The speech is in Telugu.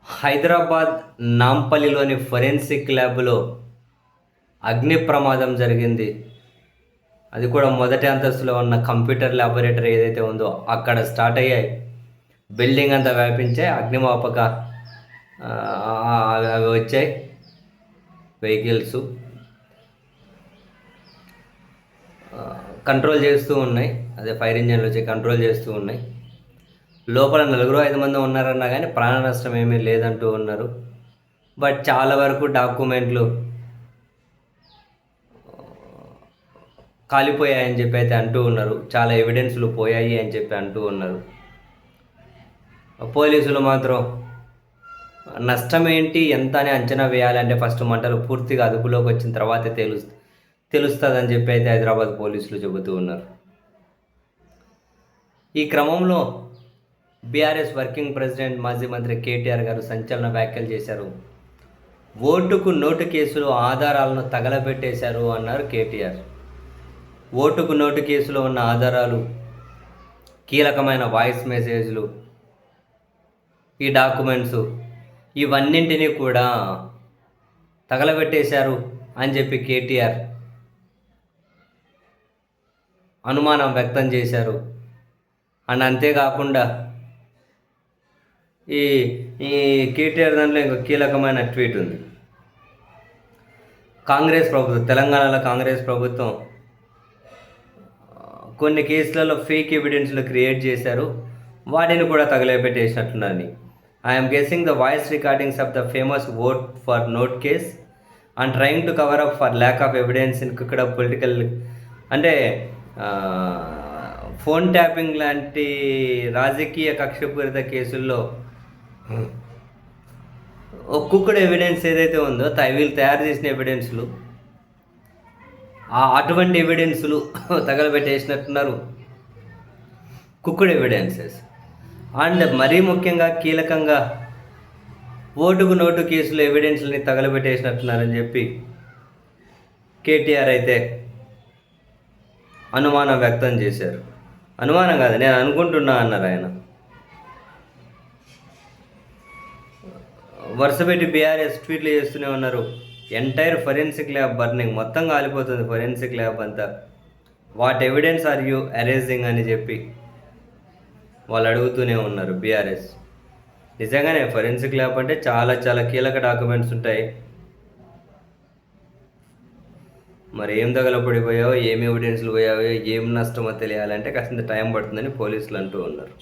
హైదరాబాద్ నాంపల్లిలోని ఫోరెన్సిక్ ల్యాబ్‌లో అగ్ని ప్రమాదం జరిగింది. అది కూడా మొదటి అంతస్తులో ఉన్న కంప్యూటర్ ల్యాబొరేటరీ ఏదైతే ఉందో అక్కడ స్టార్ట్ అయ్యాయి. బిల్డింగ్ అంతా వ్యాపించాయి. అగ్నిమాపక అవి వచ్చాయి వెహికల్సు. కంట్రోల్ చేస్తూ ఉన్నాయి. అదే ఫైర్ ఇంజిన్లు వచ్చి కంట్రోల్ చేస్తూ ఉన్నాయి. లోపల 4-5 మంది ఉన్నారన్నా కానీ ప్రాణ నష్టం ఏమీ లేదంటూ ఉన్నారు. బట్ చాలా వరకు డాక్యుమెంట్లు కాలిపోయాయని చెప్పి అయితే అంటూ ఉన్నారు. చాలా ఎవిడెన్స్లు పోయాయి అని చెప్పి అంటూ ఉన్నారు. పోలీసులు మాత్రం నష్టం ఏంటి ఎంత అని అంచనా వేయాలంటే ఫస్ట్ మంటలు పూర్తిగా అదుపులోకి వచ్చిన తర్వాతే తెలుస్తుందని చెప్పి అయితే హైదరాబాద్ పోలీసులు చెబుతూ ఉన్నారు. ఈ క్రమంలో బీఆర్ఎస్ వర్కింగ్ ప్రెసిడెంట్ మాజీ మంత్రి కేటీఆర్ గారు సంచలన వ్యాఖ్యలు చేశారు. ఓటుకు నోటు కేసులో ఆధారాలను తగలబెట్టేశారు అన్నారు కేటీఆర్. ఓటుకు నోటు కేసులో ఉన్న ఆధారాలు, కీలకమైన వాయిస్ మెసేజ్లు, ఈ డాక్యుమెంట్స్ ఇవన్నింటినీ కూడా తగలబెట్టేశారు అని చెప్పి కేటీఆర్ అనుమానం వ్యక్తం చేశారు. అండ్ అంతేకాకుండా ఈ ఈ కేటీఆర్ దాంట్లో ఇంకో కీలకమైన ట్వీట్ ఉంది. కాంగ్రెస్ ప్రభుత్వం, తెలంగాణలో కాంగ్రెస్ ప్రభుత్వం కొన్ని కేసులలో ఫేక్ ఎవిడెన్స్లు క్రియేట్ చేశారు, వాటిని కూడా తగలబెట్టేసినట్లున్నారని. I'm guessing the voice recordings of the famous vote for note case and trying to cover up for lack of evidence in కుక్కడ పొలిటికల్, అంటే ఫోన్ ట్యాపింగ్ లాంటి రాజకీయ కక్షపూరిత కేసుల్లో ఒక్కొక్కటి ఎవిడెన్స్ ఏదైతే ఉందో వీళ్ళు తయారు చేసిన ఎవిడెన్స్లు, అటువంటి ఎవిడెన్స్లు తగలబెట్టేసినట్టున్నారు. కుక్కుడు ఎవిడెన్సెస్. అండ్ మరీ ముఖ్యంగా కీలకంగా ఓటుకు నోటు కేసులో ఎవిడెన్స్ని తగలబెట్టేసినట్టున్నారని చెప్పి కేటీఆర్ అయితే అనుమానం వ్యక్తం చేశారు. అనుమానం కాదు, నేను అనుకుంటున్నా అన్నారు ఆయన. వరుసపెట్టి బీఆర్ఎస్ ట్వీట్లు చేస్తూనే ఉన్నారు. ఎంటైర్ ఫోరెన్సిక్ ల్యాబ్ బర్నింగ్, మొత్తం కాలిపోతుంది ఫోరెన్సిక్ ల్యాబ్ అంతా. What evidence are you arising అని చెప్పి వాళ్ళు అడుగుతూనే ఉన్నారు బీఆర్ఎస్. నిజంగానే ఫోరెన్సిక్ ల్యాబ్ అంటే చాలా చాలా కీలక డాక్యుమెంట్స్ ఉంటాయి. మరి ఏం తగలపడిపోయావో, ఏమి ఎవిడెన్స్లు పోయావో, ఏం నష్టమో తెలియాలంటే కాస్త టైం పడుతుందని పోలీసులు అంటూ ఉన్నారు.